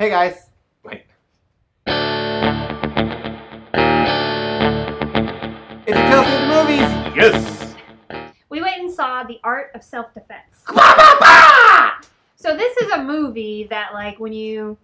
Hey guys. Wait. It's a Chelsea of the movies. Yes. We went and saw The Art of Self-Defense. So this is a movie that, like, when you're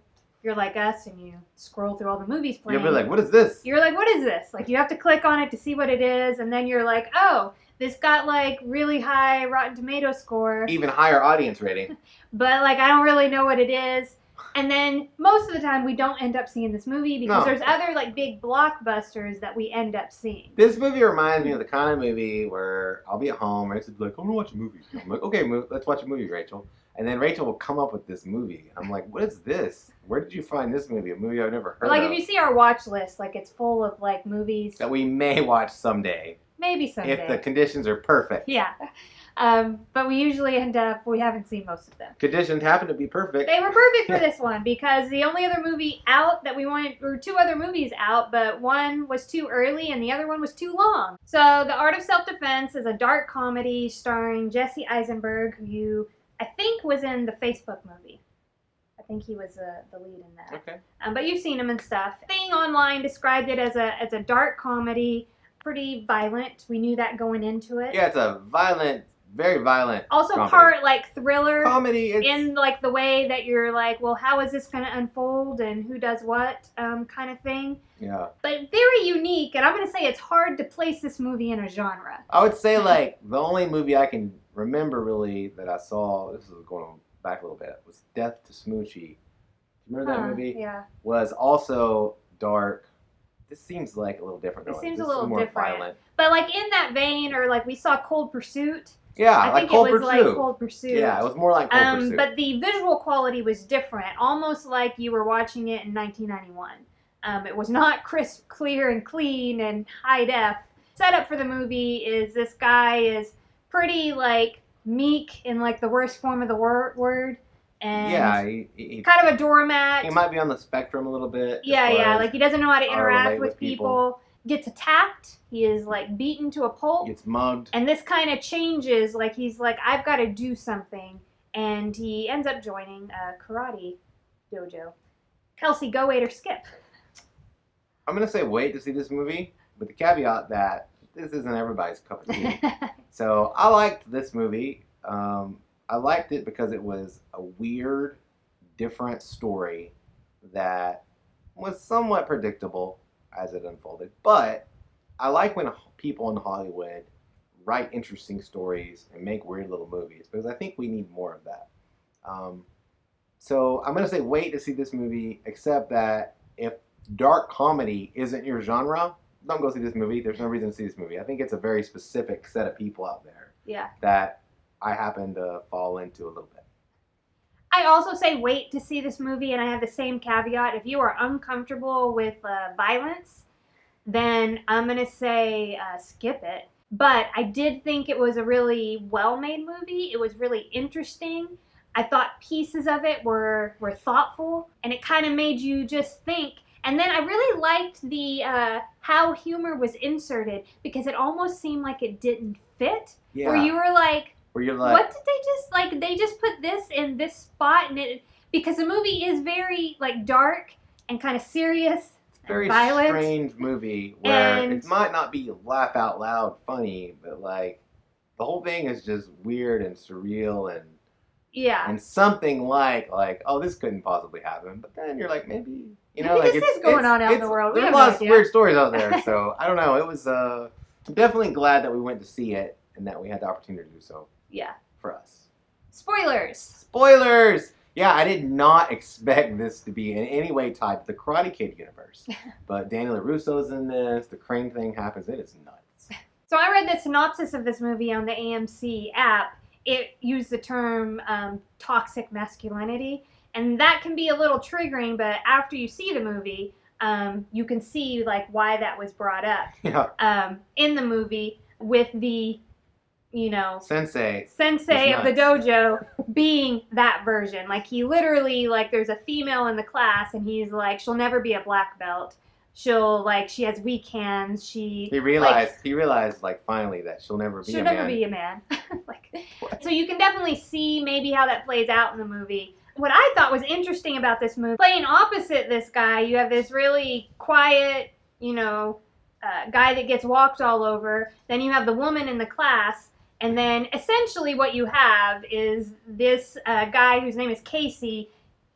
like us and you scroll through all the movies playing, You'll be like, what is this? You're like, what is this? Like, you have to click on it to see what it is, and then you're like, oh, this got, like, really high Rotten Tomato score. Even higher audience rating. But, like, I don't really know what it is. And then most of the time we don't end up seeing this movie because there's other, like, big blockbusters that we end up seeing. This movie reminds me of the kind of movie where I'll be at home, Rachel's like, I want to watch a movie. I'm like, okay, let's watch a movie, Rachel. And then Rachel will come up with this movie. I'm like, what is this? Where did you find this movie? A movie I've never heard of. Like, if you see our watch list, like, it's full of, like, movies that we may watch someday. Maybe someday. If the conditions are perfect. Yeah. But we usually end up, we haven't seen most of them. Conditions happen to be perfect. They were perfect for this one because the only other movie out that we wanted, or two other movies out, but one was too early and the other one was too long. So The Art of Self-Defense is a dark comedy starring Jesse Eisenberg, who I think was in the Facebook movie. I think he was the lead in that. Okay. But you've seen him and stuff. Thing online described it as a dark comedy, pretty violent. We knew that going into it. Yeah, it's a violent, very violent also comedy. Part like thriller comedy in like the way that you're like, well, how is this going to unfold and who does what kind of thing. Yeah. But very unique, and I'm going to say it's hard to place this movie in a genre. I would say like the only movie I can remember really that I saw, this is going back a little bit, was Death to Smoochie. Remember that movie? Yeah. Was also dark. This seems like a little different. It seems this a little more different. Violent. But like in that vein, or like we saw Cold Pursuit. Yeah, I like think Cold it was Pursuit. like Cold Pursuit. Yeah, it was more like Cold Pursuit. But the visual quality was different, almost like you were watching it in 1991. It was not crisp, clear, and clean and high def. Setup for the movie is this guy is pretty like meek in like the worst form of the word. And yeah, he kind of a doormat. He might be on the spectrum a little bit. Yeah, like he doesn't know how to interact with people. Gets attacked. He is like beaten to a pulp. Gets mugged. And this kind of changes. Like he's like, I've got to do something. And he ends up joining a karate dojo. Kelsey, go, wait, or skip. I'm going to say wait to see this movie, with the caveat that this isn't everybody's cup of tea. So I liked this movie. I liked it because it was a weird, different story that was somewhat predictable as it unfolded. But I like when people in Hollywood write interesting stories and make weird little movies, because I think we need more of that. So I'm going to say wait to see this movie, except that if dark comedy isn't your genre, don't go see this movie. There's no reason to see this movie. I think it's a very specific set of people out there that I happen to fall into a little bit. I also say wait to see this movie, and I have the same caveat. If you are uncomfortable with violence, then I'm going to say skip it. But I did think it was a really well-made movie. It was really interesting. I thought pieces of it were thoughtful, and it kind of made you just think. And then I really liked the how humor was inserted, because it almost seemed like it didn't fit. Yeah. Where you were like, where you're like, what did they just, like, they just put this in this spot, and it, because the movie is very, like, dark and kind of serious and very violent. Strange movie where it might not be laugh out loud funny, but, like, the whole thing is just weird and surreal and something like, oh, this couldn't possibly happen. But then you're like, maybe, you know, maybe this is going on out in the world. There's a lot of weird stories out there, so I don't know. It was I'm definitely glad that we went to see it and that we had the opportunity to do so. Yeah. For us. Spoilers! Yeah, I did not expect this to be in any way tied to the Karate Kid universe. But Danny LaRusso's in this. The crane thing happens. It is nuts. So I read the synopsis of this movie on the AMC app. It used the term toxic masculinity. And that can be a little triggering, but after you see the movie, you can see like why that was brought up in the movie with the Sensei of the dojo being that version. Like, he literally, like, there's a female in the class, and he's like, she'll never be a black belt. She'll, like, she has weak hands. He realized, like, finally that she'll never be a man. She'll never be a man. So you can definitely see maybe how that plays out in the movie. what I thought was interesting about this movie, playing opposite this guy, you have this really quiet, guy that gets walked all over. Then you have the woman in the class. And then essentially what you have is this guy whose name is Casey.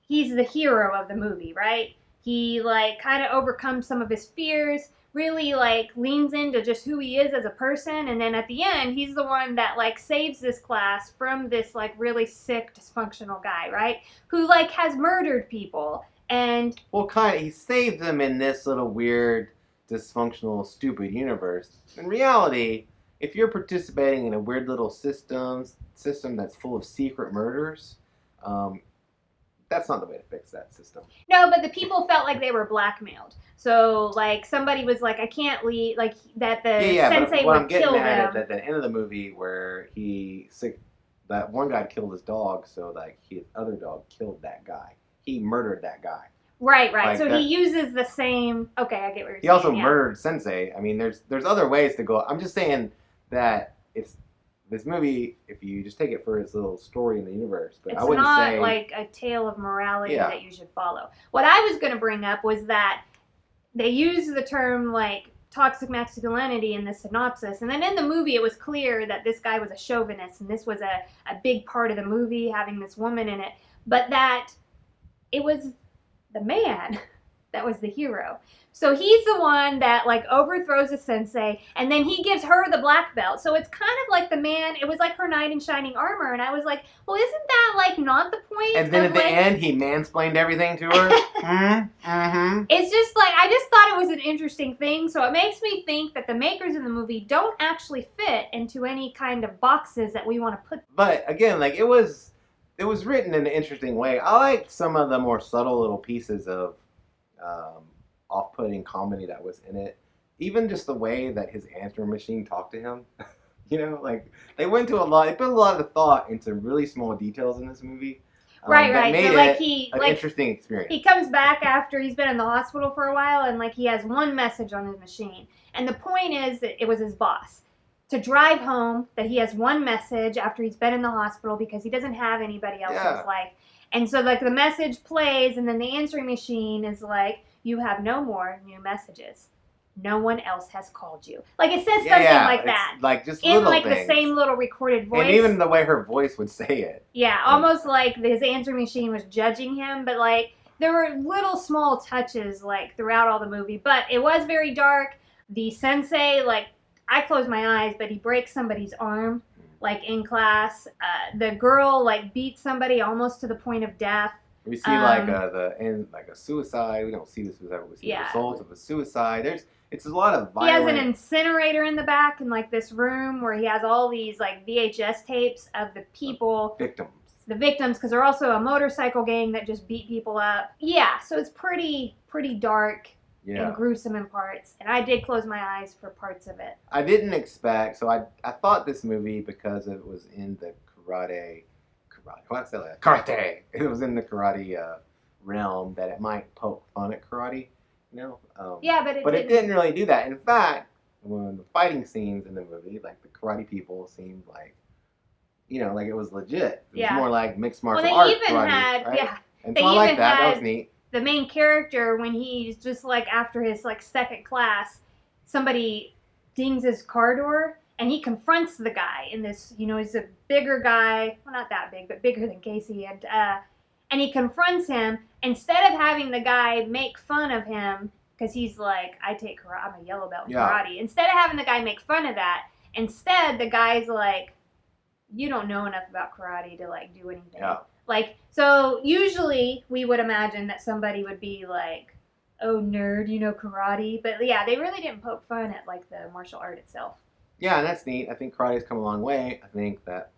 He's the hero of the movie, right? He like kind of overcomes some of his fears, really like leans into just who he is as a person, and then at the end he's the one that like saves this class from this like really sick dysfunctional guy, right? Who like has murdered people. And well, kind of, he saves them in this little weird dysfunctional stupid universe. In reality, if you're participating in a weird little system that's full of secret murders, that's not the way to fix that system. No, but the people felt like they were blackmailed. So, like, somebody was like, I can't leave, like, that the Sensei would kill them. At the end of the movie where that one guy killed his dog, so, like, his other dog killed that guy. He murdered that guy. Right. Like so he uses the same, okay, I get what you're saying. He also murdered Sensei. I mean, there's other ways to go. I'm just saying that it's this movie, if you just take it for its little story in the universe, but I wouldn't say... It's not like a tale of morality that you should follow. What I was going to bring up was that they use the term, like, toxic masculinity in the synopsis, and then in the movie it was clear that this guy was a chauvinist, and this was a big part of the movie, having this woman in it, but that it was the man that was the hero. So he's the one that like overthrows the Sensei, and then he gives her the black belt. So it's kind of like the man, it was like her knight in shining armor, and I was like, well, isn't that like not the point? And then at the end, he mansplained everything to her. It's just like, I just thought it was an interesting thing, so it makes me think that the makers of the movie don't actually fit into any kind of boxes that we want to put. But again, like it was written in an interesting way. I liked some of the more subtle little pieces of off-putting comedy that was in it. Even just the way that his answering machine talked to him. Like they went to they put a lot of thought into really small details in this movie. Right. Made so like an interesting experience. He comes back after he's been in the hospital for a while, and like he has one message on his machine. And the point is that it was his boss to drive home, that he has one message after he's been in the hospital because he doesn't have anybody else's life. And so like the message plays, and then the answering machine is like, you have no more new messages. No one else has called you. Like it says something like that. Like just in little like things. The same little recorded voice. And even the way her voice would say it. Yeah, almost like his answering machine was judging him, but like there were little small touches like throughout all the movie. But it was very dark. The Sensei, like I close my eyes, but he breaks somebody's arm like in class. The girl like beats somebody almost to the point of death. We see like the end, like a suicide. We don't see the suicide, but we see the result of a suicide. It's a lot of violence. He has an incinerator in the back in like this room where he has all these like VHS tapes of the people. The victims, because they're also a motorcycle gang that just beat people up. Yeah, so it's pretty dark and gruesome in parts. And I did close my eyes for parts of it. I didn't expect, so I thought this movie, because it was in the karate. It was in the karate realm, that it might poke fun at karate, but it didn't really do that. In fact, when the fighting scenes in the movie, like the karate people seemed like, like it was legit. It was more like mixed martial arts karate, right? And so I like that. That was neat. The main character, when he's just like after his like second class, somebody dings his car door. And he confronts the guy in this, he's a bigger guy, well, not that big, but bigger than Casey. And he confronts him. Instead of having the guy make fun of him, because he's like, I'm a yellow belt in karate. Instead of having the guy make fun of that, instead the guy's like, you don't know enough about karate to like do anything. Yeah. Like, so usually we would imagine that somebody would be like, oh, nerd, karate. But yeah, they really didn't poke fun at like the martial art itself. Yeah, and that's neat. I think karate's come a long way. I think that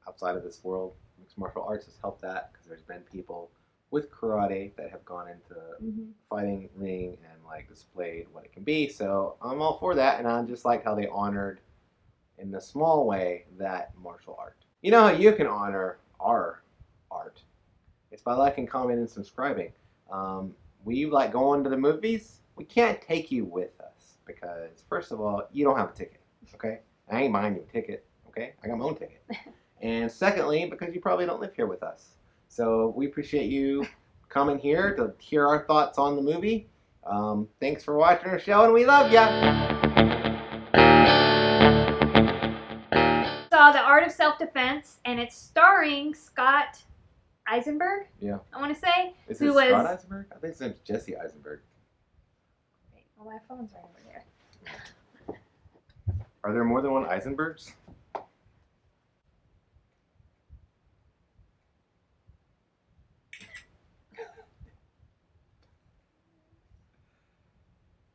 outside of this world, mixed martial arts has helped that, because there's been people with karate that have gone into fighting ring and like displayed what it can be. So I'm all for that, and I just like how they honored, in a small way, that martial art. You know how you can honor our art? It's by liking, commenting, and subscribing. We like going to the movies. We can't take you with us because, first of all, you don't have a ticket. Okay? I ain't buying you a ticket. Okay? I got my own ticket. And secondly, because you probably don't live here with us. So we appreciate you coming here to hear our thoughts on the movie. Thanks for watching our show, and we love ya. Saw The Art of Self-Defense, and it's starring Scott Eisenberg. Yeah. I want to say. Is who it was Scott Eisenberg? I think his name's Jesse Eisenberg. Wait, well, my phone's right over there. Are there more than one Eisenbergs?